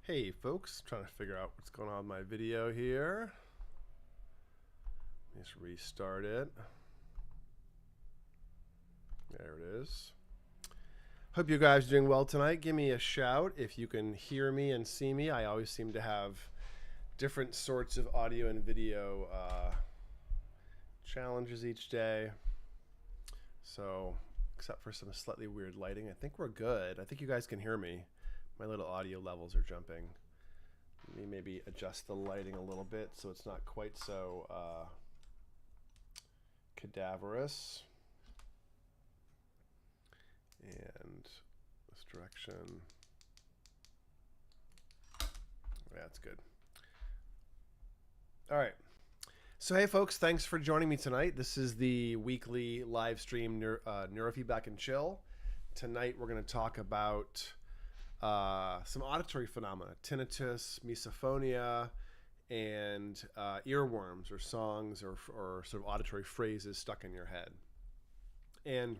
Hey folks, trying to figure out what's going on with my video here. Let me just restart it. There it is. Hope you guys are doing well tonight. Give me a shout if you can hear me and see me. I always seem to have different sorts of audio and video challenges each day. So, except for some slightly weird lighting, I think we're good. I think you guys can hear me. My little audio levels are jumping. Let me maybe adjust the lighting a little bit so it's not quite so cadaverous. And this direction. Yeah, that's good. All right. So hey folks, thanks for joining me tonight. This is the weekly live stream Neurofeedback and Chill. Tonight we're going to talk about some auditory phenomena, tinnitus, misophonia, and earworms, or songs, or sort of auditory phrases stuck in your head. And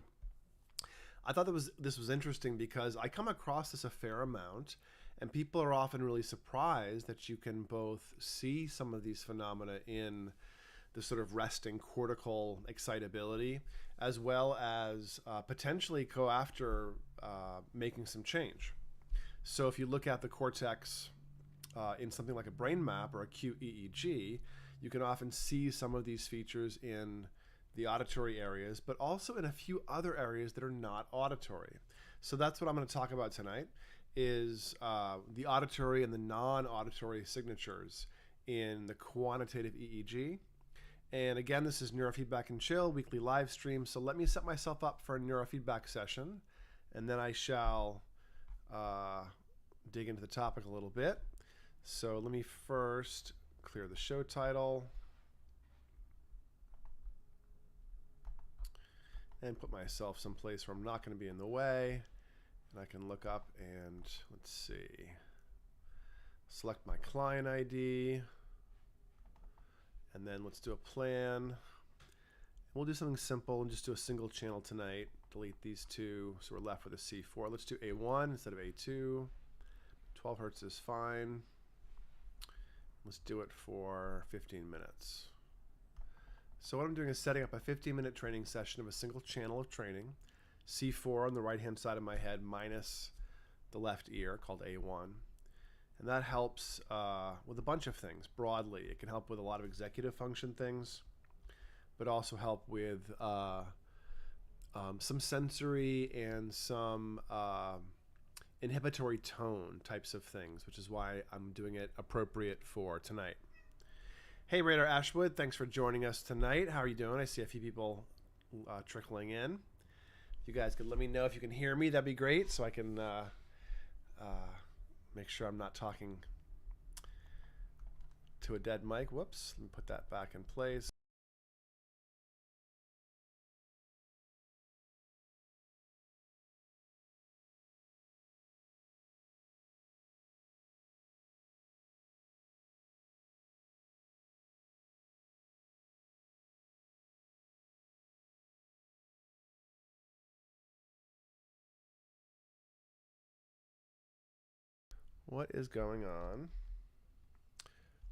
I thought this was interesting because I come across this a fair amount, and people are often really surprised that you can both see some of these phenomena in the sort of resting cortical excitability, as well as potentially go after making some change. So if you look at the cortex in something like a brain map or a QEEG, you can often see some of these features in the auditory areas, but also in a few other areas that are not auditory. So that's what I'm going to talk about tonight, is the auditory and the non-auditory signatures in the quantitative EEG. And again, this is Neurofeedback and Chill, weekly live stream. So let me set myself up for a neurofeedback session, and then I shall dig into the topic a little bit. So let me first clear the show title and put myself someplace where I'm not going to be in the way, and I can look up and let's see, select my client ID, and then let's do a plan. We'll do something simple and just do a single channel tonight. Delete these two, so we're left with a C4. Let's do A1 instead of A2. 12 hertz is fine. Let's do it for 15 minutes. So what I'm doing is setting up a 15-minute training session of a single channel of training, C4 on the right-hand side of my head minus the left ear, called A1. And that helps with a bunch of things broadly. It can help with a lot of executive function things, but also help with some sensory and some inhibitory tone types of things, which is why I'm doing it appropriate for tonight. Hey, Radar Ashwood, thanks for joining us tonight. How are you doing? I see a few people trickling in. If you guys could let me know if you can hear me, that'd be great, so I can make sure I'm not talking to a dead mic. Whoops, let me put that back in place. What is going on?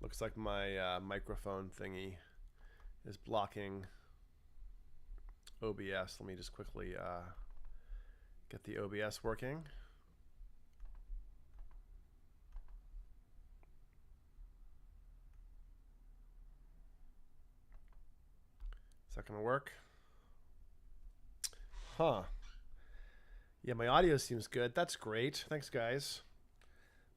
Looks like my microphone thingy is blocking OBS. Let me just quickly get the OBS working. Is that going to work? Huh. Yeah, my audio seems good. That's great. Thanks, guys.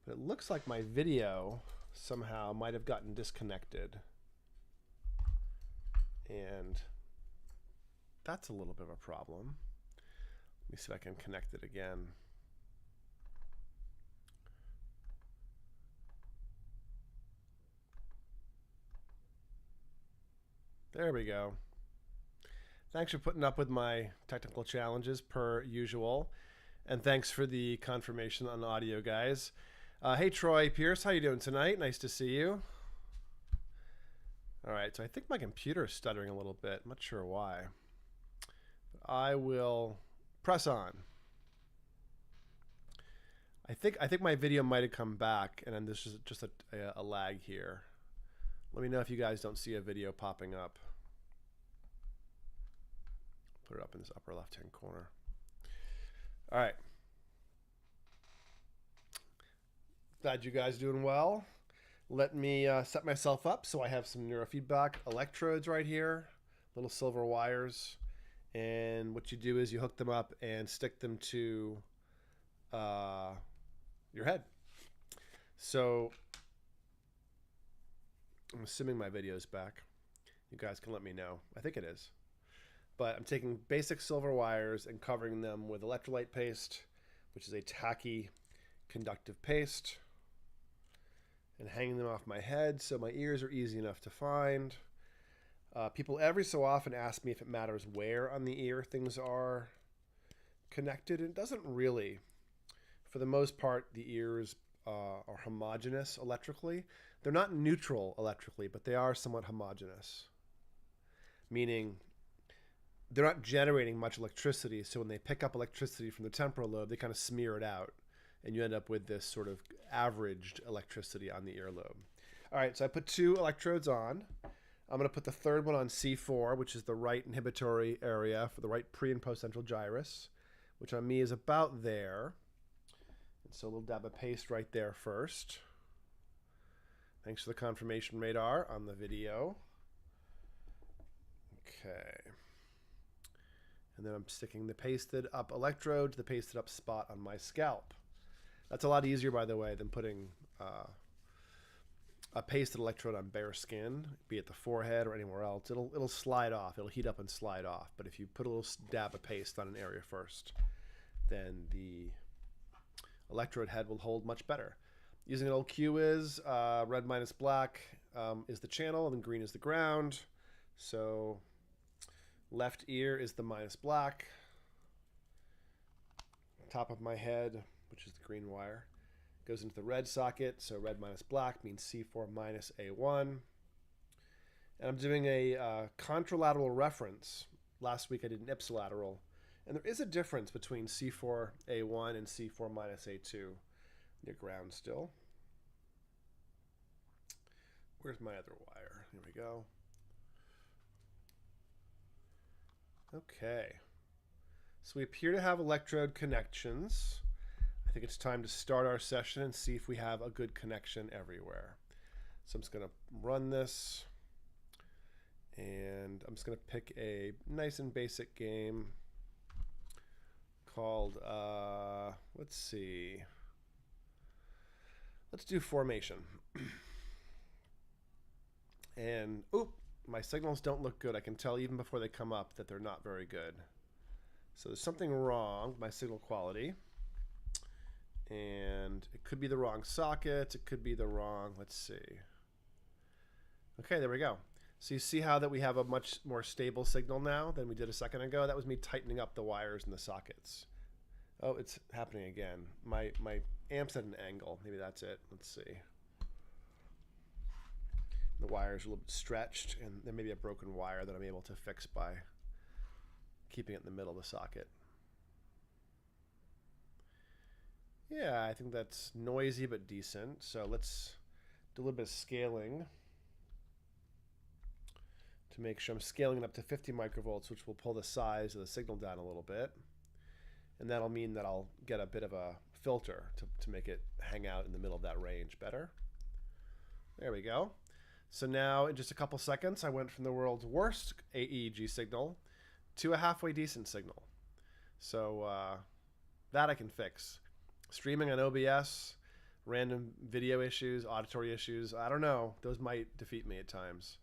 But it looks like my video somehow might have gotten disconnected. And that's a little bit of a problem. Let me see if I can connect it again. There we go. Thanks for putting up with my technical challenges per usual. And thanks for the confirmation on audio, guys. Hey, Troy Pierce, how you doing tonight? Nice to see you. All right, so I think my computer is stuttering a little bit. I'm not sure why. But I will press on. I think my video might have come back, and then there's just a lag here. Let me know if you guys don't see a video popping up. Put it up in this upper left-hand corner. All right. Glad you guys are doing well. Let me set myself up. So I have some neurofeedback electrodes right here, little silver wires. And what you do is you hook them up and stick them to your head. So I'm assuming my video's back. You guys can let me know. I think it is. But I'm taking basic silver wires and covering them with electrolyte paste, which is a tacky conductive paste, and hanging them off my head so my ears are easy enough to find. People every so often ask me if it matters where on the ear things are connected. It doesn't really. For the most part, the ears are homogeneous electrically. They're not neutral electrically, but they are somewhat homogeneous, meaning they're not generating much electricity. So when they pick up electricity from the temporal lobe, they kind of smear it out, and you end up with this sort of averaged electricity on the earlobe. All right, so I put 2 electrodes on. I'm going to put the third one on C4, which is the right inhibitory area for the right pre- and post-central gyrus, which on me is about there. And so we'll dab a paste right there first. Thanks for the confirmation radar on the video. Okay. And then I'm sticking the pasted up electrode to the pasted up spot on my scalp. That's a lot easier, by the way, than putting a pasted electrode on bare skin, be it the forehead or anywhere else. It'll slide off. It'll heat up and slide off. But if you put a little dab of paste on an area first, then the electrode head will hold much better. Using an old QEEG, red minus black is the channel, and then green is the ground. So left ear is the minus black. Top of my head, which is the green wire, goes into the red socket. So red minus black means C4 minus A1. And I'm doing a contralateral reference. Last week I did an ipsilateral. And there is a difference between C4 A1 and C4 minus A2. Near ground still. Where's my other wire? Here we go. Okay. So we appear to have electrode connections. I think it's time to start our session and see if we have a good connection everywhere. So I'm just going to run this, and I'm just going to pick a nice and basic game called, let's see, let's do formation. And, oop, my signals don't look good. I can tell even before they come up that they're not very good. So there's something wrong with my signal quality. And it could be the wrong socket. It could be the wrong, let's see. Okay, there we go. So you see how that we have a much more stable signal now than we did a second ago? That was me tightening up the wires and the sockets. Oh, it's happening again. My amp's at an angle. Maybe that's it. Let's see. The wires are a little bit stretched, and there may be a broken wire that I'm able to fix by keeping it in the middle of the socket. Yeah, I think that's noisy but decent. So let's do a little bit of scaling to make sure I'm scaling it up to 50 microvolts, which will pull the size of the signal down a little bit. And that'll mean that I'll get a bit of a filter to make it hang out in the middle of that range better. There we go. So now in just a couple seconds, I went from the world's worst AEG signal to a halfway decent signal. So that I can fix. Streaming on OBS, random video issues, auditory issues, I don't know. Those might defeat me at times.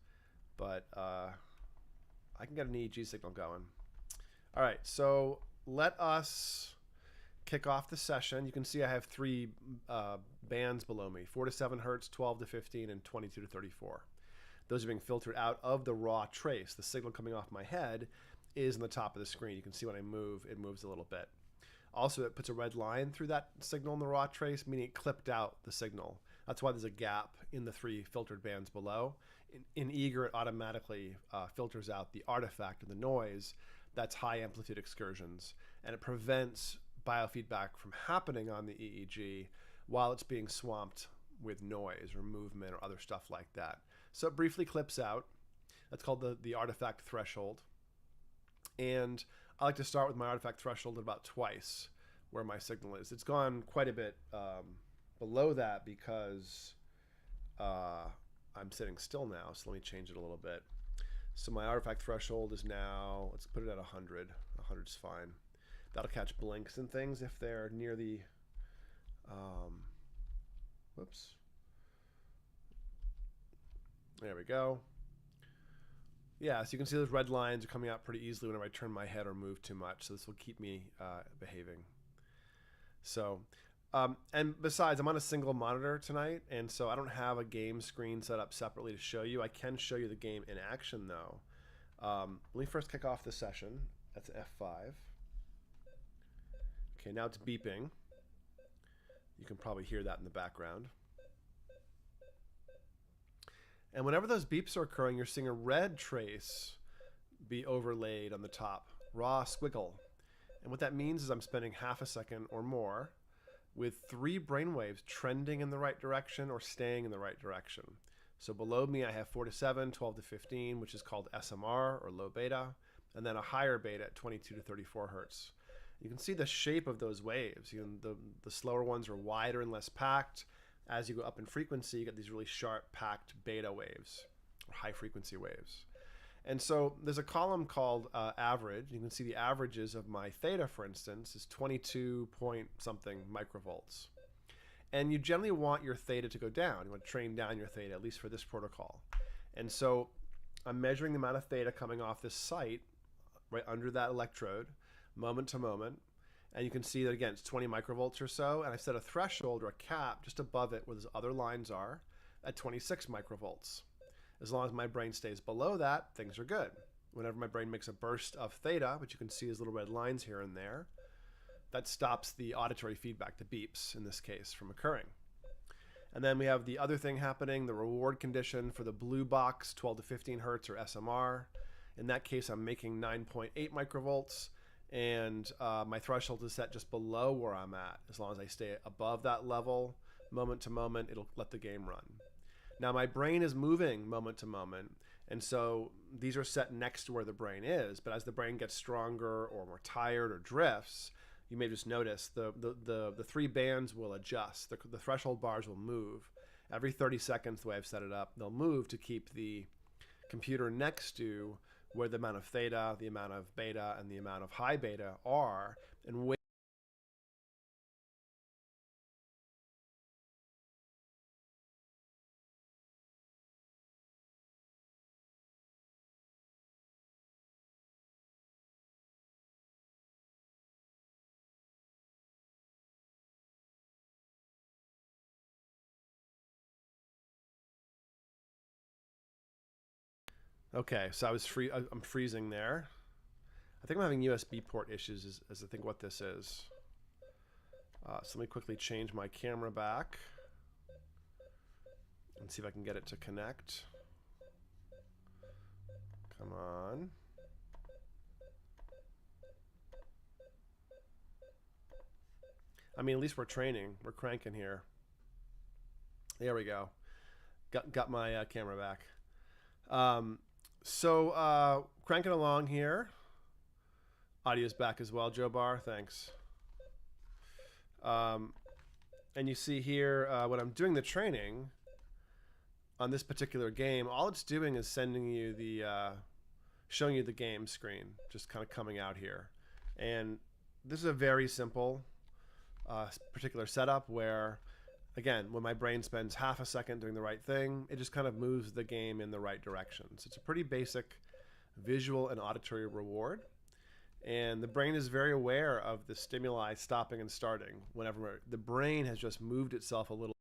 But I can get an EEG signal going. All right, so let us kick off the session. You can see I have 3 bands below me, 4 to 7 hertz, 12 to 15, and 22 to 34. Those are being filtered out of the raw trace. The signal coming off my head is in the top of the screen. You can see when I move, it moves a little bit. Also, it puts a red line through that signal in the raw trace, meaning it clipped out the signal. That's why there's a gap in the 3 filtered bands below. In Eager, it automatically filters out the artifact of the noise. That's high amplitude excursions, and it prevents biofeedback from happening on the EEG while it's being swamped with noise or movement or other stuff like that. So it briefly clips out. That's called the artifact threshold. And I like to start with my artifact threshold at about twice where my signal is. It's gone quite a bit below that because I'm sitting still now. So let me change it a little bit. So my artifact threshold is now, let's put it at 100. 100's fine. That'll catch blinks and things if they're near the, whoops. There we go. Yeah, so you can see those red lines are coming out pretty easily whenever I turn my head or move too much. So this will keep me behaving. So, and besides, I'm on a single monitor tonight, and so I don't have a game screen set up separately to show you. I can show you the game in action, though. Let me first kick off the session. That's F5. Okay, now it's beeping. You can probably hear that in the background. And whenever those beeps are occurring, you're seeing a red trace be overlaid on the top, raw squiggle. And what that means is I'm spending half a second or more with 3 brainwaves trending in the right direction or staying in the right direction. So below me I have 4 to 7, 12 to 15, which is called SMR or low beta, and then a higher beta at 22 to 34 hertz. You can see the shape of those waves. The slower ones are wider and less packed. As you go up in frequency, you get these really sharp, packed beta waves, or high frequency waves. And so there's a column called average. You can see the averages of my theta, for instance, is 22 point something microvolts. And you generally want your theta to go down. You want to train down your theta, at least for this protocol. And so I'm measuring the amount of theta coming off this site right under that electrode, moment to moment. And you can see that, again, it's 20 microvolts or so. And I set a threshold or a cap just above it where those other lines are at 26 microvolts. As long as my brain stays below that, things are good. Whenever my brain makes a burst of theta, which you can see as little red lines here and there, that stops the auditory feedback, the beeps in this case, from occurring. And then we have the other thing happening, the reward condition for the blue box, 12 to 15 hertz or SMR. In that case, I'm making 9.8 microvolts. And my threshold is set just below where I'm at. As long as I stay above that level, moment to moment, it'll let the game run. Now my brain is moving moment to moment, and so these are set next to where the brain is, but as the brain gets stronger or more tired or drifts, you may just notice the 3 bands will adjust. The threshold bars will move. Every 30 seconds, the way I've set it up, they'll move to keep the computer next to where the amount of theta, the amount of beta, and the amount of high beta are, and wait. Okay, so I'm freezing there. I think I'm having USB port issues is I think what this is. So let me quickly change my camera back and see if I can get it to connect. Come on. I mean, at least we're training. We're cranking here. There we go. Got my camera back. So cranking along here. Audio's back as well, Joe Barr. Thanks. And you see here when I'm doing the training on this particular game, all it's doing is sending you showing you the game screen, just kind of coming out here. And this is a very simple particular setup where, again, when my brain spends half a second doing the right thing, it just kind of moves the game in the right direction. So it's a pretty basic visual and auditory reward. And the brain is very aware of the stimuli stopping and starting whenever the brain has just moved itself a little.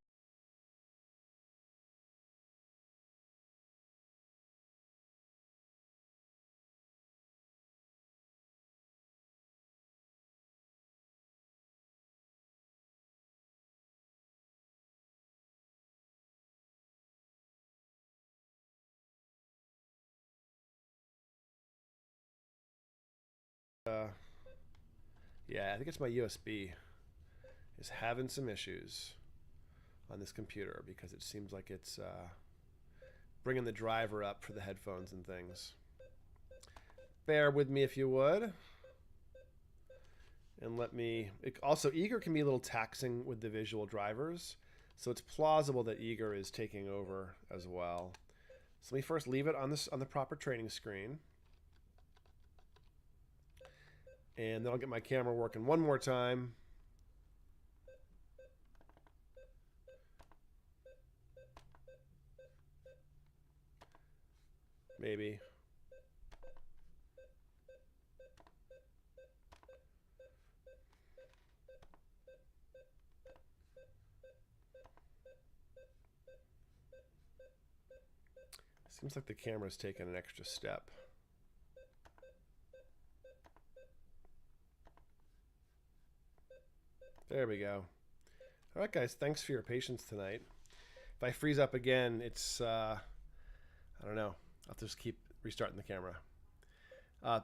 Yeah, I think it's my USB is having some issues on this computer because it seems like it's bringing the driver up for the headphones and things. Bear with me if you would. And let me... Also, Eager can be a little taxing with the visual drivers, so it's plausible that Eager is taking over as well. So let me first leave it on the proper training screen. And then I'll get my camera working one more time. Maybe. Seems like the camera's taken an extra step. There we go. All right, guys, thanks for your patience tonight. If I freeze up again, it's, I don't know. I'll just keep restarting the camera.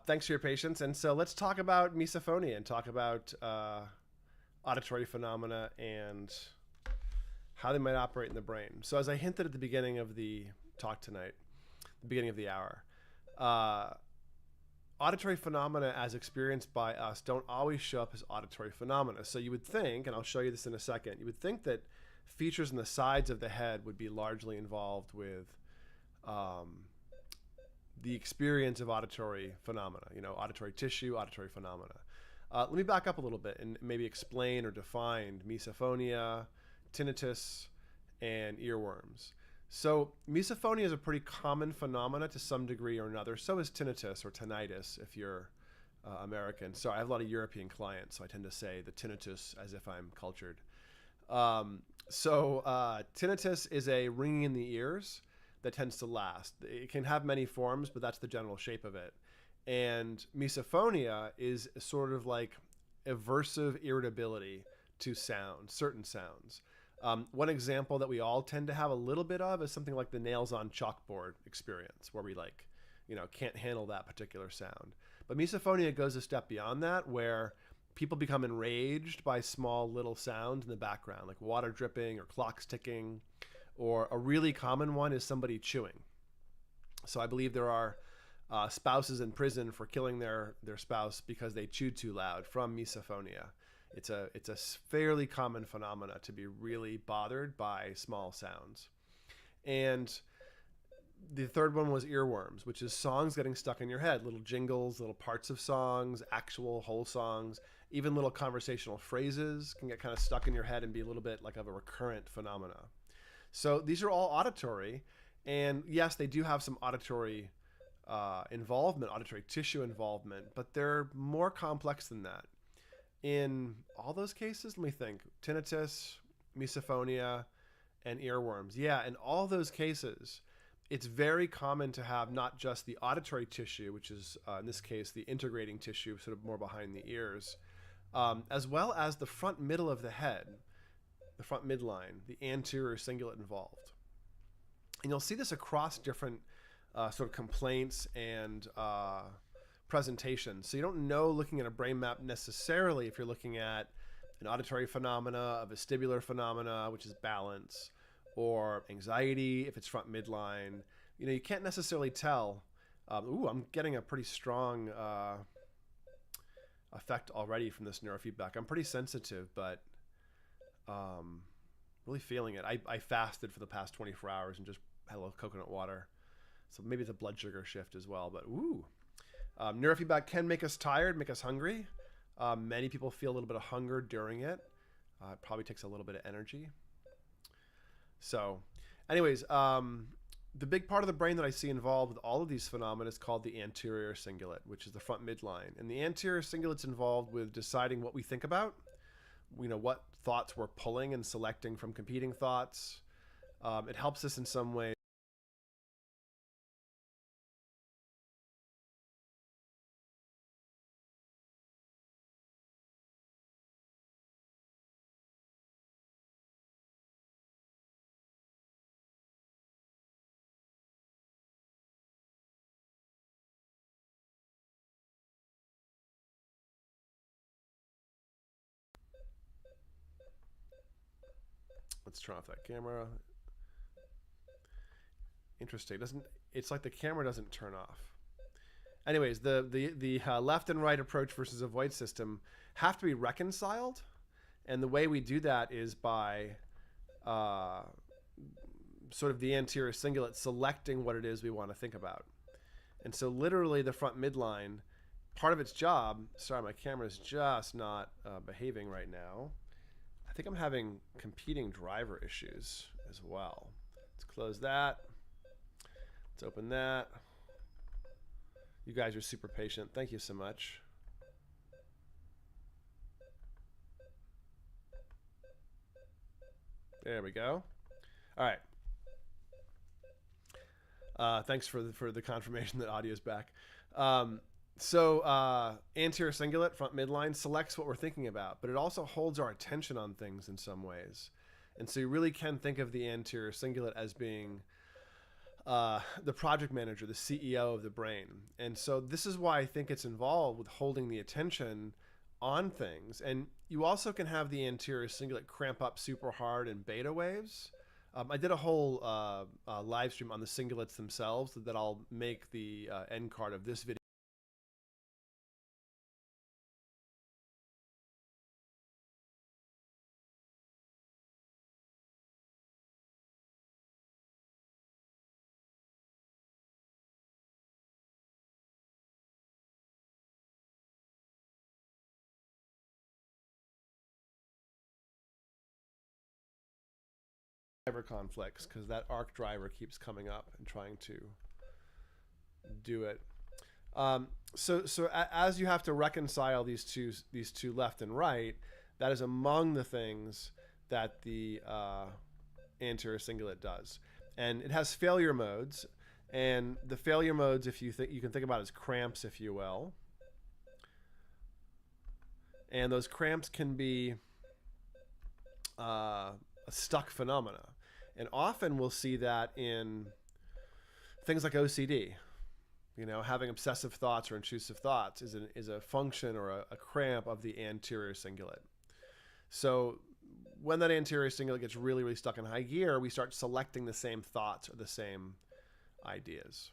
Thanks for your patience. And so let's talk about misophonia and talk about auditory phenomena and how they might operate in the brain. So as I hinted at the beginning of the talk tonight, the beginning of the hour, auditory phenomena as experienced by us don't always show up as auditory phenomena. So you would think, and I'll show you this in a second, you would think that features in the sides of the head would be largely involved with the experience of auditory phenomena, you know, auditory tissue, auditory phenomena. Let me back up a little bit and maybe explain or define misophonia, tinnitus, and earworms. So misophonia is a pretty common phenomena to some degree or another. So is tinnitus or tinnitus if you're American. So I have a lot of European clients, so I tend to say the tinnitus as if I'm cultured. Tinnitus is a ringing in the ears that tends to last. It can have many forms, but that's the general shape of it. And misophonia is sort of like aversive irritability to sound, certain sounds. One example that we all tend to have a little bit of is something like the nails on chalkboard experience, where we can't handle that particular sound. But misophonia goes a step beyond that, where people become enraged by small little sounds in the background, like water dripping or clocks ticking, or a really common one is somebody chewing. So I believe there are spouses in prison for killing their spouse because they chewed too loud from misophonia. It's a fairly common phenomena to be really bothered by small sounds. And the third one was earworms, which is songs getting stuck in your head, little jingles, little parts of songs, actual whole songs, even little conversational phrases can get kind of stuck in your head and be a little bit like of a recurrent phenomena. So these are all auditory, and yes, they do have some auditory involvement, auditory tissue involvement, but they're more complex than that. In all those cases, let me think, tinnitus, misophonia, and earworms. Yeah, in all those cases, it's very common to have not just the auditory tissue, which is in this case the integrating tissue, sort of more behind the ears, as well as the front middle of the head, the front midline, the anterior cingulate involved. And you'll see this across different sort of complaints and presentations. So you don't know looking at a brain map necessarily if you're looking at an auditory phenomena, a vestibular phenomena, which is balance, or anxiety if it's front midline. You know, you can't necessarily tell. I'm getting a pretty strong effect already from this neurofeedback. I'm pretty sensitive, but really feeling it. I fasted for the past 24 hours and just had a little coconut water. So maybe it's a blood sugar shift as well, but ooh. Neurofeedback can make us tired, make us hungry. Many people feel a little bit of hunger during it. It probably takes a little bit of energy. So anyways, the big part of the brain that I see involved with all of these phenomena is called the anterior cingulate, which is the front midline. And the anterior cingulate's involved with deciding what we think about, you know, what thoughts we're pulling and selecting from competing thoughts. It helps us in some way Let's turn off that camera. Interesting. It's like the camera doesn't turn off. Anyways, the left and right approach versus avoid system have to be reconciled, and the way we do that is by sort of the anterior cingulate selecting what it is we want to think about. And so literally the front midline, part of its job, sorry, my camera's just not behaving right now. I think I'm having competing driver issues as well. Let's close that. Let's open that. You guys are super patient. Thank you so much. There we go. All right. Thanks for the confirmation that audio is back. So anterior cingulate, front midline, selects what we're thinking about, but it also holds our attention on things in some ways. And so you really can think of the anterior cingulate as being the project manager, the CEO of the brain. And so this is why I think it's involved with holding the attention on things. And you also can have the anterior cingulate cramp up super hard in beta waves. I did a whole live stream on the cingulates themselves that I'll make the end card of this video. Driver conflicts, because that arc driver keeps coming up and trying to do it. So as you have to reconcile these two left and right, that is among the things that the anterior cingulate does. And it has failure modes, and the failure modes, if you can think about it as cramps, if you will. And those cramps can be a stuck phenomena. And often we'll see that in things like OCD. You know, having obsessive thoughts or intrusive thoughts is a function or a cramp of the anterior cingulate. So when that anterior cingulate gets really, really stuck in high gear, we start selecting the same thoughts or the same ideas.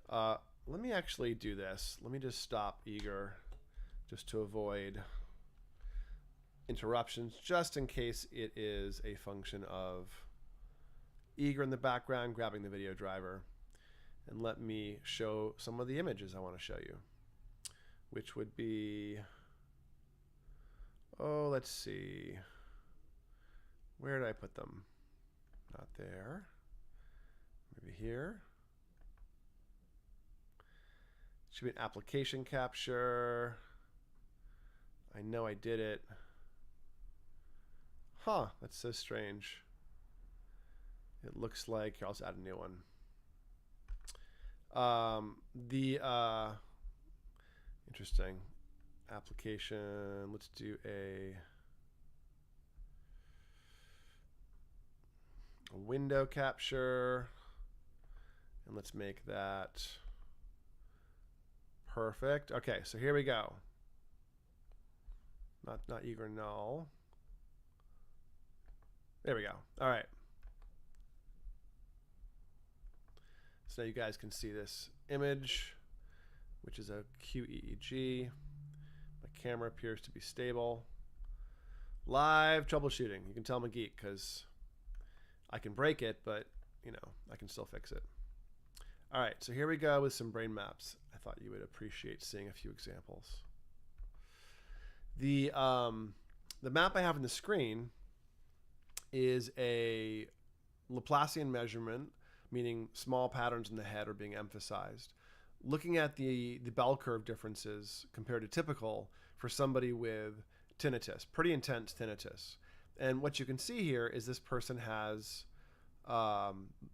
Let me actually do this. Let me just stop eager just to avoid interruptions, just in case it is a function of eager in the background grabbing the video driver. And let me show some of the images I want to show you, which would be, oh, let's see, where did I put them? Not there, maybe here. Should be an application capture. I know I did it. Huh, that's so strange. It looks like, here, I'll just add a new one. Interesting application. Let's do a window capture, and let's make that perfect. Okay, so here we go. Not eager null. There we go. All right. So now you guys can see this image, which is a QEEG. My camera appears to be stable. Live troubleshooting. You can tell I'm a geek because I can break it, but you know, I can still fix it. All right, so here we go with some brain maps. I thought you would appreciate seeing a few examples. The map I have on the screen is a Laplacian measurement, meaning small patterns in the head are being emphasized, looking at the bell curve differences compared to typical for somebody with tinnitus, pretty intense tinnitus. And what you can see here is this person has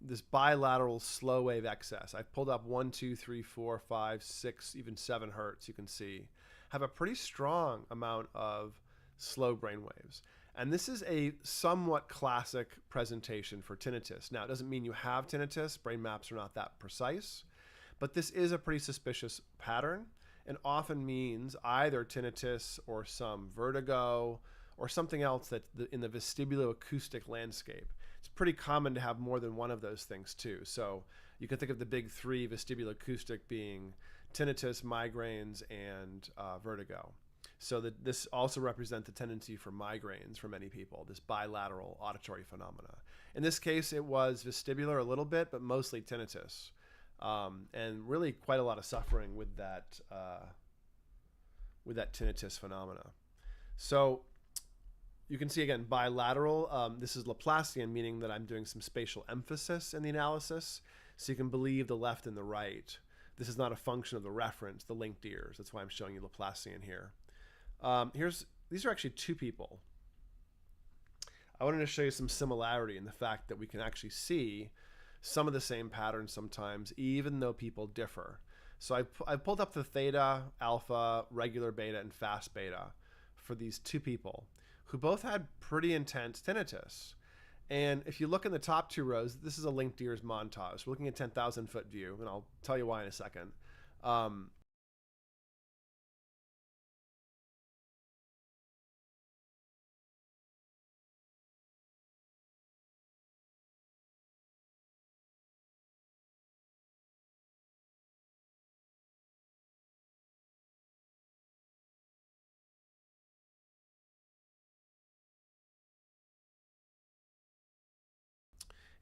this bilateral slow wave excess. I've pulled up 1, 2, 3, 4, 5, 6, even 7 hertz, you can see, have a pretty strong amount of slow brain waves. And this is a somewhat classic presentation for tinnitus. Now, it doesn't mean you have tinnitus. Brain maps are not that precise. But this is a pretty suspicious pattern and often means either tinnitus or some vertigo or something else that's in the vestibuloacoustic landscape. It's pretty common to have more than one of those things too. So you can think of the big three vestibuloacoustic being tinnitus, migraines, and vertigo. So that this also represents the tendency for migraines for many people, this bilateral auditory phenomena. In this case, it was vestibular a little bit, but mostly tinnitus, and really quite a lot of suffering with that tinnitus phenomena. So you can see again bilateral. This is Laplacian, meaning that I'm doing some spatial emphasis in the analysis, so you can believe the left and the right. This is not a function of the reference, the linked ears. That's why I'm showing you Laplacian here. These are actually two people. I wanted to show you some similarity in the fact that we can actually see some of the same patterns sometimes, even though people differ. So I've pulled up the theta, alpha, regular beta, and fast beta for these two people who both had pretty intense tinnitus. And if you look in the top two rows, this is a linked ears montage. We're looking at 10,000 foot view, and I'll tell you why in a second.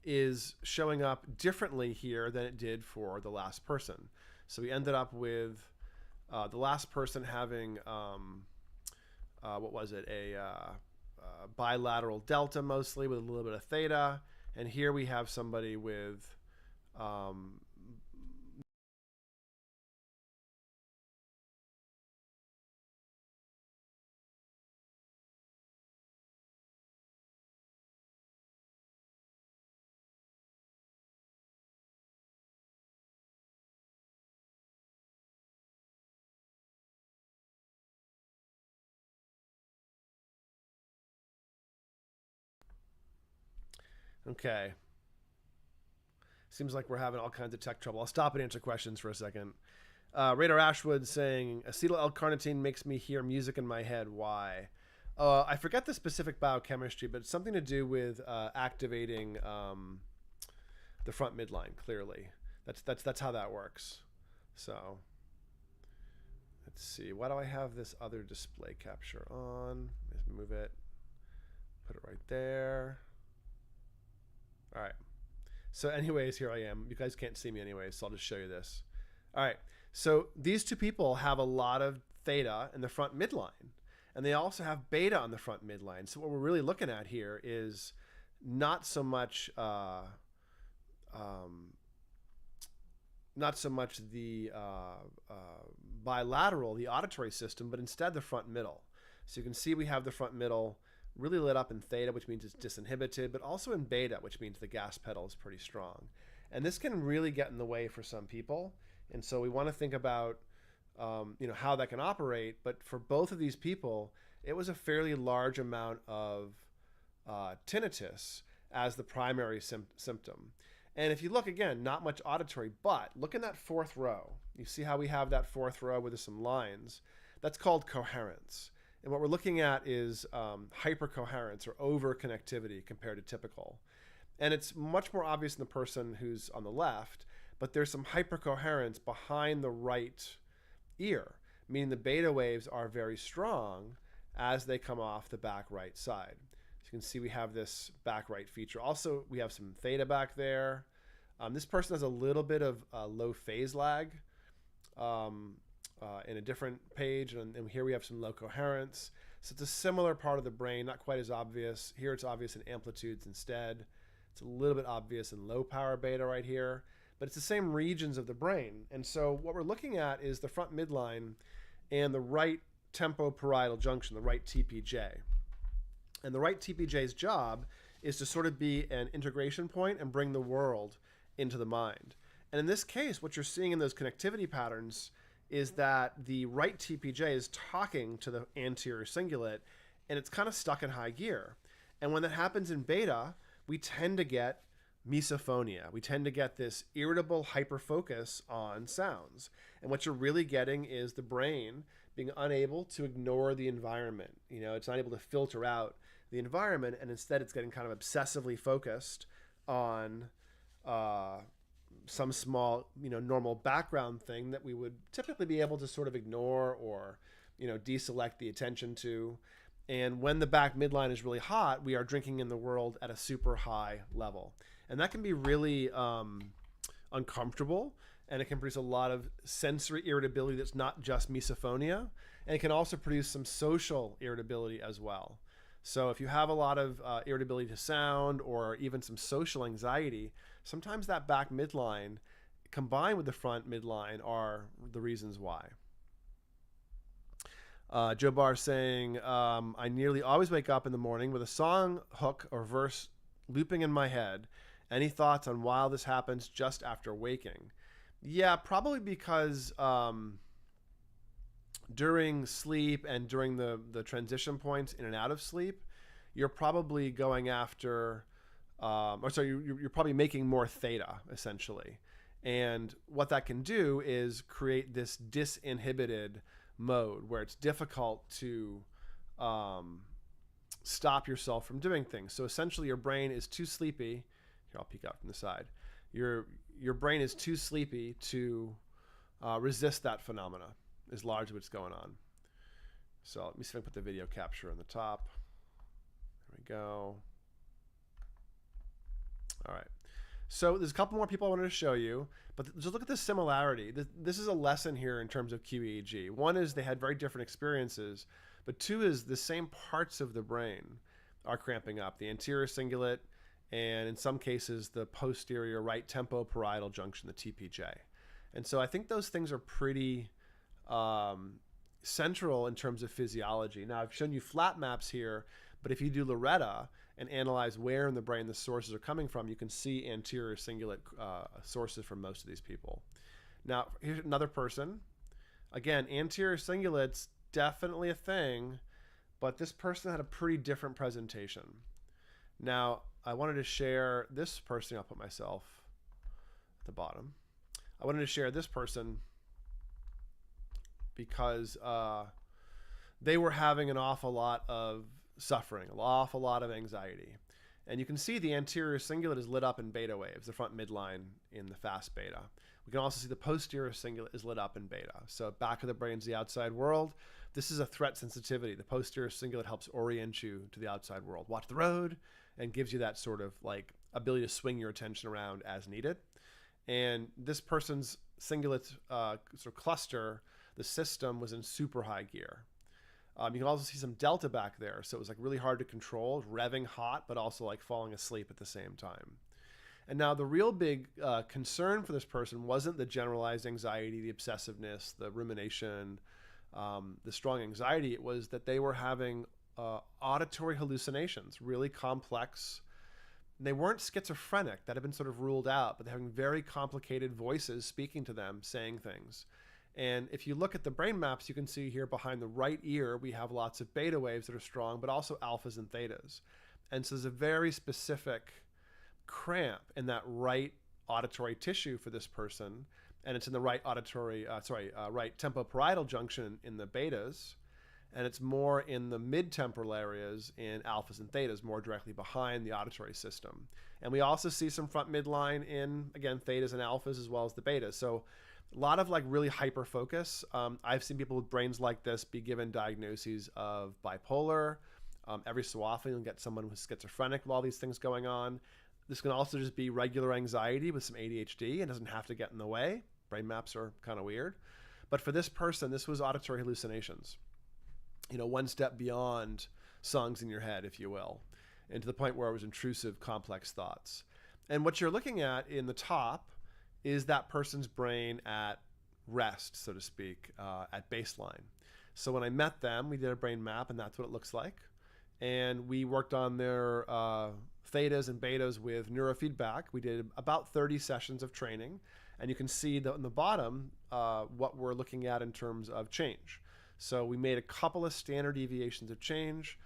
Is showing up differently here than it did for the last person. So we ended up with the last person having, what was it, a bilateral delta mostly with a little bit of theta. And here we have somebody with okay. Seems like we're having all kinds of tech trouble. I'll stop and answer questions for a second. Radar Ashwood saying, acetyl L-carnitine makes me hear music in my head. Why? I forget the specific biochemistry, but it's something to do with activating the front midline, clearly. That's how that works. So let's see. Why do I have this other display capture on? Let's move it. Put it right there. All right. So anyways, here I am. You guys can't see me anyways, so I'll just show you this. All right. So these two people have a lot of theta in the front midline, and they also have beta on the front midline. So what we're really looking at here is not so much the bilateral, the auditory system, but instead the front middle. So you can see we have the front middle really lit up in theta, which means it's disinhibited, but also in beta, which means the gas pedal is pretty strong. And this can really get in the way for some people. And so we want to think about how that can operate. But for both of these people, it was a fairly large amount of tinnitus as the primary symptom. And if you look again, not much auditory, but look in that fourth row. You see how we have that fourth row with some lines? That's called coherence. And what we're looking at is hypercoherence or over-connectivity compared to typical. And it's much more obvious in the person who's on the left, but there's some hypercoherence behind the right ear, meaning the beta waves are very strong as they come off the back right side. So you can see we have this back right feature. Also, we have some theta back there. This person has a little bit of low phase lag. In a different page, and here we have some low coherence. So it's a similar part of the brain, not quite as obvious. Here it's obvious in amplitudes instead. It's a little bit obvious in low power beta right here, but it's the same regions of the brain. And so what we're looking at is the front midline and the right tempoparietal junction, the right TPJ. And the right TPJ's job is to sort of be an integration point and bring the world into the mind. And in this case, what you're seeing in those connectivity patterns is that the right TPJ is talking to the anterior cingulate, and it's kind of stuck in high gear. And when that happens in beta, we tend to get misophonia. We tend to get this irritable hyperfocus on sounds. And what you're really getting is the brain being unable to ignore the environment. It's not able to filter out the environment, and instead it's getting kind of obsessively focused on some small, normal background thing that we would typically be able to sort of ignore or, deselect the attention to. And when the back midline is really hot, we are drinking in the world at a super high level. And that can be really uncomfortable, and it can produce a lot of sensory irritability that's not just misophonia. And it can also produce some social irritability as well. So if you have a lot of irritability to sound or even some social anxiety, sometimes that back midline combined with the front midline are the reasons why. Joe Barr saying, I nearly always wake up in the morning with a song hook or verse looping in my head. Any thoughts on why this happens just after waking? Yeah, probably because during sleep and during the transition points in and out of sleep, you're probably going after, you're probably making more theta, essentially. And what that can do is create this disinhibited mode where it's difficult to stop yourself from doing things. So essentially your brain is too sleepy. Here, I'll peek out from the side. Your brain is too sleepy to resist that phenomena, is largely what's going on. So let me see if I can put the video capture on the top. There we go. All right. So there's a couple more people I wanted to show you, but just look at the similarity. This is a lesson here in terms of QEEG. One is they had very different experiences, but two is the same parts of the brain are cramping up. The anterior cingulate, and in some cases, the posterior right tempoparietal junction, the TPJ. And so I think those things are pretty central in terms of physiology. Now, I've shown you flat maps here, but if you do Loretta and analyze where in the brain the sources are coming from, you can see anterior cingulate sources for most of these people. Now, here's another person. Again, anterior cingulate's definitely a thing, but this person had a pretty different presentation. Now, I wanted to share this person. I'll put myself at the bottom. I wanted to share this person because they were having an awful lot of suffering, an awful lot of anxiety. And you can see the anterior cingulate is lit up in beta waves, the front midline in the fast beta. We can also see the posterior cingulate is lit up in beta. So back of the brain's the outside world. This is a threat sensitivity. The posterior cingulate helps orient you to the outside world. Watch the road, and gives you that sort of like ability to swing your attention around as needed. And this person's cingulate sort of cluster, the system was in super high gear. You can also see some delta back there. So it was like really hard to control, revving hot, but also like falling asleep at the same time. And now the real big concern for this person wasn't the generalized anxiety, the obsessiveness, the rumination, the strong anxiety. It was that they were having auditory hallucinations, really complex. They weren't schizophrenic, that had been sort of ruled out, but they're having very complicated voices speaking to them, saying things. And if you look at the brain maps, you can see here behind the right ear, we have lots of beta waves that are strong, but also alphas and thetas. And so there's a very specific cramp in that right auditory tissue for this person. And it's in the right right tempoparietal junction in the betas. And it's more in the mid-temporal areas in alphas and thetas, more directly behind the auditory system. And we also see some front midline in, again, thetas and alphas as well as the betas. So a lot of like really hyper focus. I've seen people with brains like this be given diagnoses of bipolar. Every so often you'll get someone who's schizophrenic with all these things going on. This can also just be regular anxiety with some ADHD and doesn't have to get in the way. Brain maps are kind of weird. But for this person, this was auditory hallucinations. One step beyond songs in your head, if you will, and to the point where it was intrusive, complex thoughts. And what you're looking at in the top is that person's brain at rest, so to speak, at baseline. So when I met them, we did a brain map, and that's what it looks like. And we worked on their thetas and betas with neurofeedback. We did about 30 sessions of training, and you can see on the bottom what we're looking at in terms of change. So we made a couple of standard deviations of change,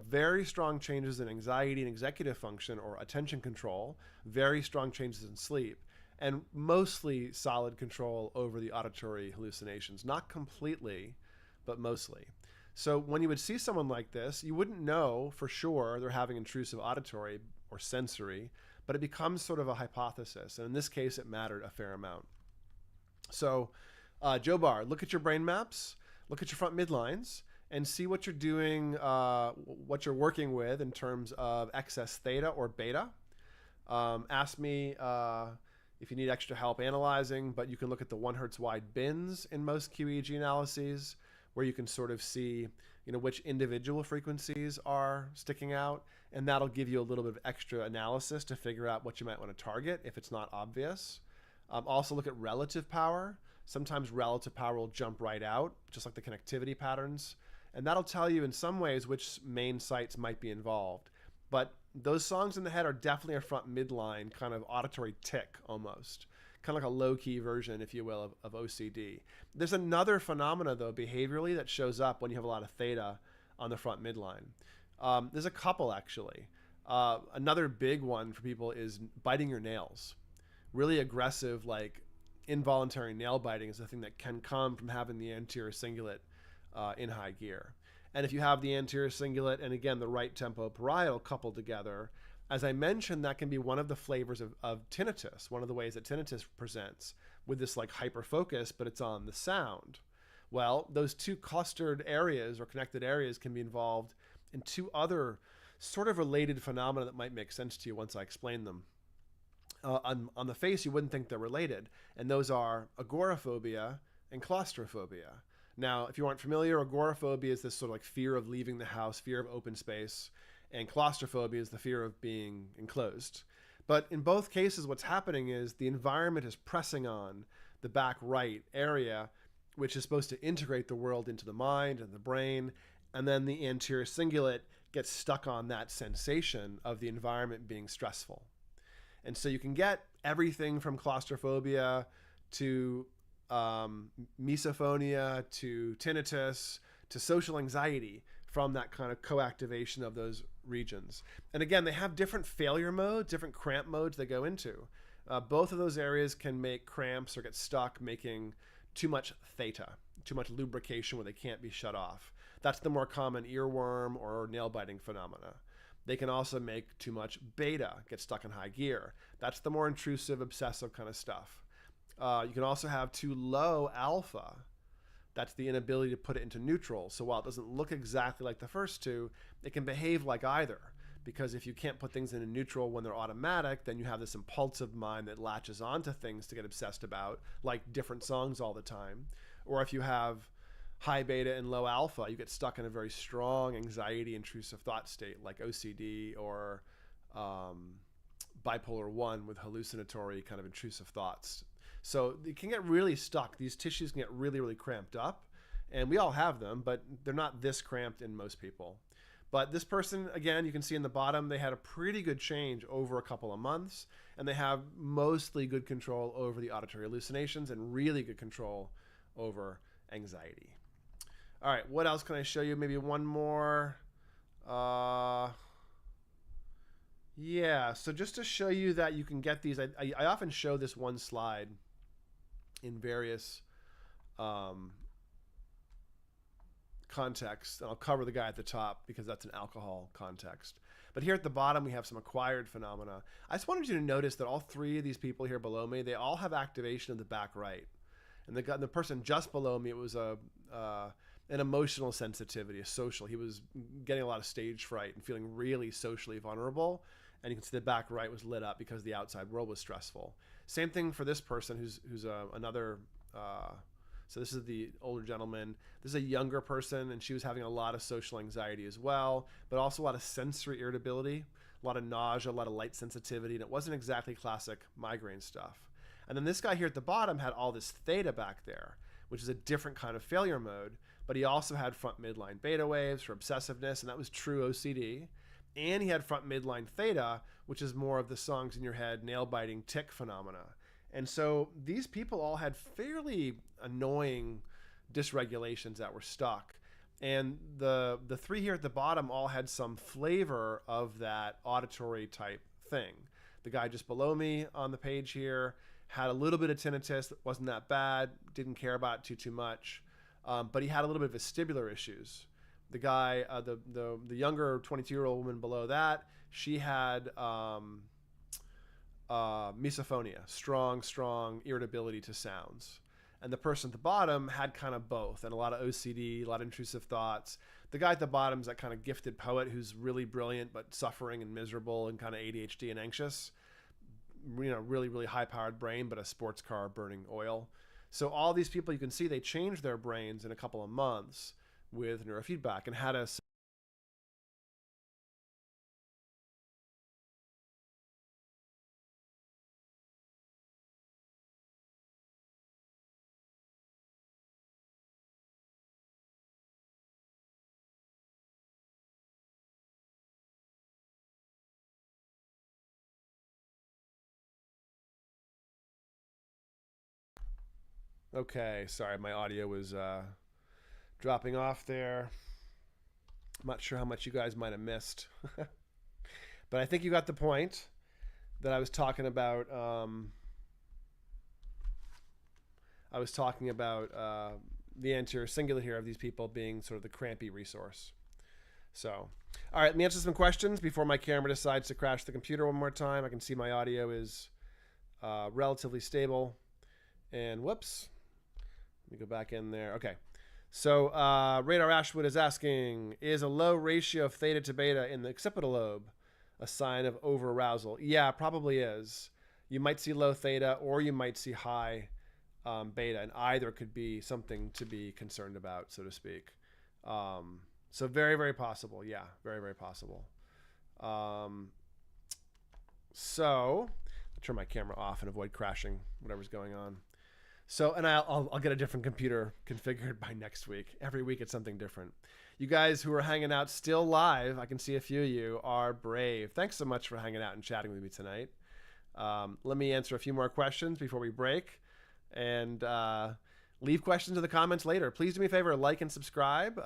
very strong changes in anxiety and executive function or attention control, very strong changes in sleep, and mostly solid control over the auditory hallucinations. Not completely, but mostly. So when you would see someone like this, you wouldn't know for sure they're having intrusive auditory or sensory, but it becomes sort of a hypothesis. And in this case, it mattered a fair amount. So Joe Barr, look at your brain maps, look at your front midlines, and see what you're doing, what you're working with in terms of excess theta or beta. Ask me if you need extra help analyzing, but you can look at the 1 Hz wide bins in most QEEG analyses, where you can sort of see, which individual frequencies are sticking out, and that'll give you a little bit of extra analysis to figure out what you might want to target if it's not obvious. Also look at relative power. Sometimes relative power will jump right out, just like the connectivity patterns, and that'll tell you in some ways which main sites might be involved. But those songs in the head are definitely a front midline kind of auditory tic almost. Kind of like a low-key version, if you will, of OCD. There's another phenomena, though, behaviorally that shows up when you have a lot of theta on the front midline. There's a couple, actually. Another big one for people is biting your nails. Really aggressive, like involuntary nail biting is a thing that can come from having the anterior cingulate in high gear. And if you have the anterior cingulate and, again, the right tempoparietal coupled together, as I mentioned, that can be one of the flavors of tinnitus, one of the ways that tinnitus presents with this like hyper focus, but it's on the sound. Well, those two clustered areas or connected areas can be involved in two other sort of related phenomena that might make sense to you once I explain them. On the face, you wouldn't think they're related, and those are agoraphobia and claustrophobia. Now, if you aren't familiar, agoraphobia is this sort of like fear of leaving the house, fear of open space, and claustrophobia is the fear of being enclosed. But in both cases, what's happening is the environment is pressing on the back right area, which is supposed to integrate the world into the mind and the brain, and then the anterior cingulate gets stuck on that sensation of the environment being stressful. And so you can get everything from claustrophobia to misophonia to tinnitus to social anxiety from that kind of co-activation of those regions. And again, they have different failure modes, different cramp modes they go into. Both of those areas can make cramps or get stuck making too much theta, too much lubrication where they can't be shut off. That's the more common earworm or nail biting phenomena. They can also make too much beta, get stuck in high gear. That's the more intrusive, obsessive kind of stuff. You can also have too low alpha. That's the inability to put it into neutral. So while it doesn't look exactly like the first two, it can behave like either. Because if you can't put things into neutral when they're automatic, then you have this impulsive mind that latches onto things to get obsessed about, like different songs all the time. Or if you have high beta and low alpha, you get stuck in a very strong anxiety, intrusive thought state like OCD or bipolar 1 with hallucinatory kind of intrusive thoughts. So it can get really stuck. These tissues can get really, really cramped up. And we all have them, but they're not this cramped in most people. But this person, again, you can see in the bottom, they had a pretty good change over a couple of months. And they have mostly good control over the auditory hallucinations and really good control over anxiety. All right, what else can I show you? Maybe one more. Yeah, so just to show you that you can get these, I often show this one slide in various contexts. And I'll cover the guy at the top because that's an alcohol context. But here at the bottom, we have some acquired phenomena. I just wanted you to notice that all three of these people here below me, they all have activation of the back right. And the person just below me, it was an emotional sensitivity, a social. He was getting a lot of stage fright and feeling really socially vulnerable. And you can see the back right was lit up because the outside world was stressful. Same thing for this person who's another, so this is the older gentleman. This is a younger person, and she was having a lot of social anxiety as well, but also a lot of sensory irritability, a lot of nausea, a lot of light sensitivity, and it wasn't exactly classic migraine stuff. And then this guy here at the bottom had all this theta back there, which is a different kind of failure mode, but he also had front midline beta waves for obsessiveness, and that was true OCD. And he had front midline theta, which is more of the songs in your head, nail biting tic phenomena. And so these people all had fairly annoying dysregulations that were stuck. And the three here at the bottom all had some flavor of that auditory type thing. The guy just below me on the page here had a little bit of tinnitus that wasn't that bad, didn't care about it too much. but he had a little bit of vestibular issues. The guy, the younger 22-year-old woman below that, she had misophonia, strong irritability to sounds. And the person at the bottom had kind of both, and a lot of OCD, a lot of intrusive thoughts. The guy at the bottom is that kind of gifted poet who's really brilliant but suffering and miserable and kind of ADHD and anxious. Really high-powered brain, but a sports car burning oil. So all these people, you can see they changed their brains in a couple of months with neurofeedback and had a Okay, sorry, my audio was dropping off there. I'm not sure how much you guys might have missed, but I think you got the point that I was talking about. The anterior cingulate here of these people being sort of the crampy resource. So, all right, let me answer some questions before my camera decides to crash the computer one more time. I can see my audio is relatively stable. And whoops. Let me go back in there. Okay. So Radar Ashwood is asking, is a low ratio of theta to beta in the occipital lobe a sign of overarousal? Yeah, probably is. You might see low theta or you might see high beta, and either could be something to be concerned about, so to speak. So very, very possible. Yeah, very, very possible. So I'll turn my camera off and avoid crashing whatever's going on. So, and I'll get a different computer configured by next week. Every week it's something different. You guys who are hanging out still live, I can see a few of you are brave. Thanks so much for hanging out and chatting with me tonight. Let me answer a few more questions before we break, and leave questions in the comments later. Please do me a favor, like and subscribe.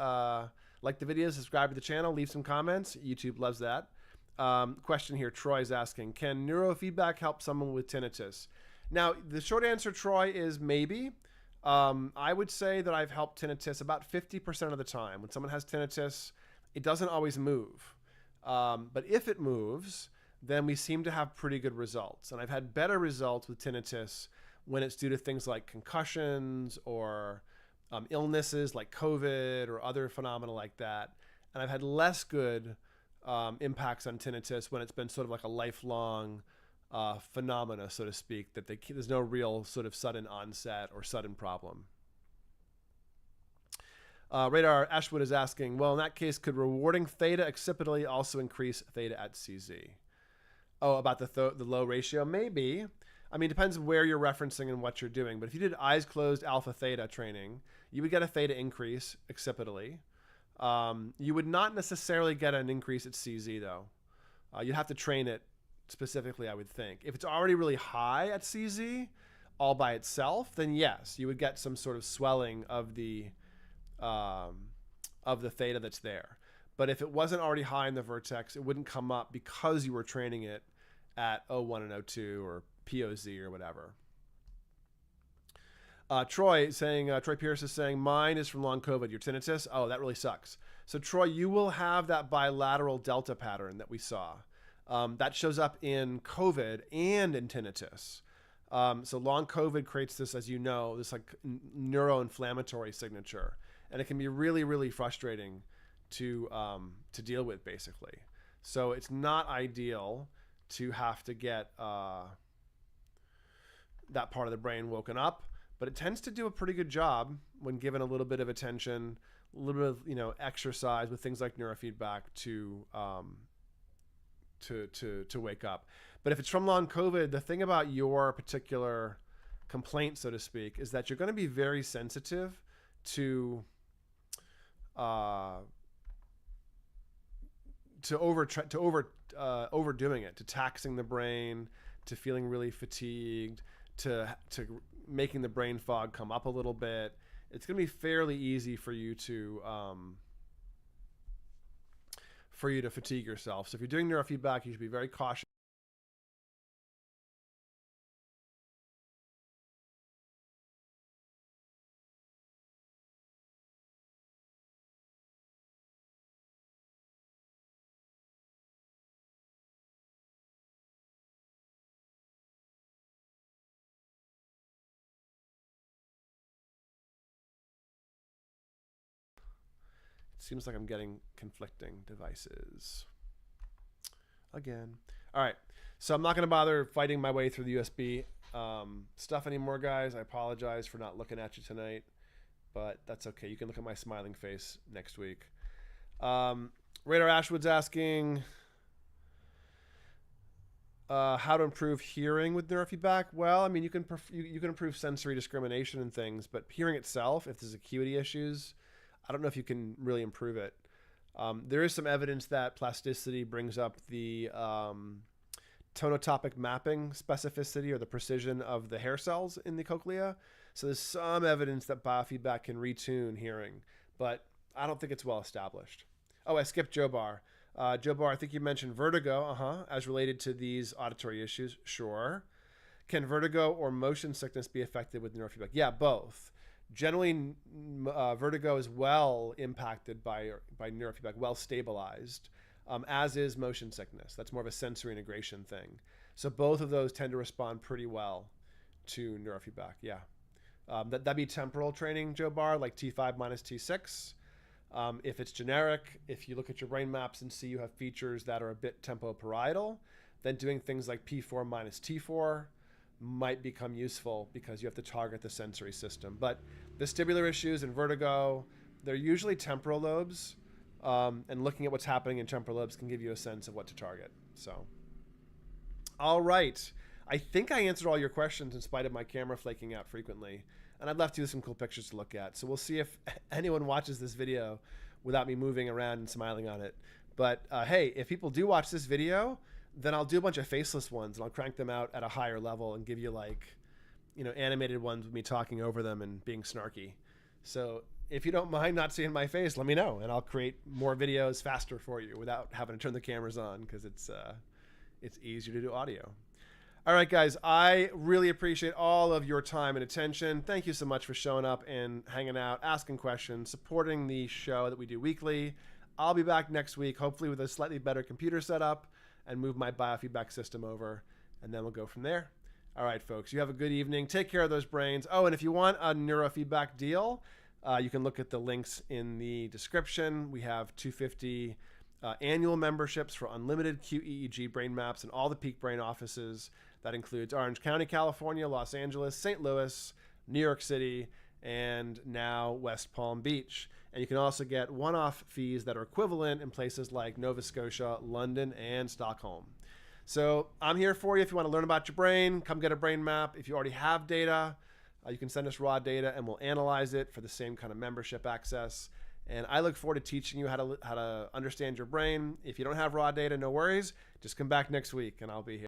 Like the video, subscribe to the channel, leave some comments. YouTube loves that. Question here, Troy's asking, can neurofeedback help someone with tinnitus? Now, the short answer, Troy, is maybe. I would say that I've helped tinnitus about 50% of the time. When someone has tinnitus, it doesn't always move. But if it moves, then we seem to have pretty good results. And I've had better results with tinnitus when it's due to things like concussions or illnesses like COVID or other phenomena like that. And I've had less good impacts on tinnitus when it's been sort of like a lifelong phenomena, so to speak, that there's no real sort of sudden onset or sudden problem. Radar Ashwood is asking, well, in that case, could rewarding theta occipitally also increase theta at CZ? Oh, about the low ratio? Maybe. I mean, it depends where you're referencing and what you're doing. But if you did eyes closed alpha theta training, you would get a theta increase occipitally. You would not necessarily get an increase at CZ, though. You'd have to train it specifically, I would think. If it's already really high at CZ all by itself, then yes, you would get some sort of swelling of the theta that's there. But if it wasn't already high in the vertex, it wouldn't come up because you were training it at O1 and O2 or POZ or whatever. Troy Pierce is saying, mine is from long COVID. Your tinnitus? Oh, that really sucks. So Troy, you will have that bilateral delta pattern that we saw. That shows up in COVID and in tinnitus. So long COVID creates this, as you know, this like neuroinflammatory signature, and it can be really, really frustrating to deal with, basically. So it's not ideal to have to get that part of the brain woken up, but it tends to do a pretty good job when given a little bit of attention, a little bit of exercise with things like neurofeedback to wake up. But if it's from long COVID, the thing about your particular complaint, so to speak, is that you're going to be very sensitive to overdoing it, to taxing the brain, to feeling really fatigued, to making the brain fog come up a little bit. It's going to be fairly easy for you to fatigue yourself. So if you're doing neurofeedback, you should be very cautious. seems like I'm getting conflicting devices again. All right, so I'm not going to bother fighting my way through the USB stuff anymore, guys. I apologize for not looking at you tonight, but that's okay. You can look at my smiling face next week. Radar Ashwood's asking how to improve hearing with neurofeedback. Well, I mean, you can improve sensory discrimination and things, but hearing itself, if there's acuity issues, I don't know if you can really improve it. There is some evidence that plasticity brings up the tonotopic mapping specificity or the precision of the hair cells in the cochlea. So there's some evidence that biofeedback can retune hearing, but I don't think it's well established. Oh, I skipped Joe Barr. Joe Barr, I think you mentioned vertigo, as related to these auditory issues. Sure. Can vertigo or motion sickness be affected with neurofeedback? Yeah, both. Generally, vertigo is well impacted by neurofeedback, well stabilized, as is motion sickness. That's more of a sensory integration thing. So both of those tend to respond pretty well to neurofeedback, yeah. That'd be temporal training, Joe Barr, like T5 minus T6. If it's generic, if you look at your brain maps and see you have features that are a bit tempoparietal, then doing things like P4 minus T4 might become useful because you have to target the sensory system. But vestibular issues and vertigo, they're usually temporal lobes, and looking at what's happening in temporal lobes can give you a sense of what to target. So, all right. I think I answered all your questions in spite of my camera flaking out frequently. And I'd left you with some cool pictures to look at. So we'll see if anyone watches this video without me moving around and smiling on it. But hey, if people do watch this video, then I'll do a bunch of faceless ones and I'll crank them out at a higher level and give you animated ones with me talking over them and being snarky. So if you don't mind not seeing my face, let me know and I'll create more videos faster for you without having to turn the cameras on because it's easier to do audio. All right, guys, I really appreciate all of your time and attention. Thank you so much for showing up and hanging out, asking questions, supporting the show that we do weekly. I'll be back next week, hopefully with a slightly better computer setup and move my biofeedback system over, and then we'll go from there. All right, folks, you have a good evening. Take care of those brains. Oh, and if you want a neurofeedback deal, you can look at the links in the description. We have $250 annual memberships for unlimited QEEG brain maps in all the Peak Brain offices. That includes Orange County, California, Los Angeles, St. Louis, New York City, and now West Palm Beach. And you can also get one-off fees that are equivalent in places like Nova Scotia, London, and Stockholm. So I'm here for you if you want to learn about your brain. Come get a brain map. If you already have data, you can send us raw data and we'll analyze it for the same kind of membership access. And I look forward to teaching you how to understand your brain. If you don't have raw data, no worries. Just come back next week and I'll be here.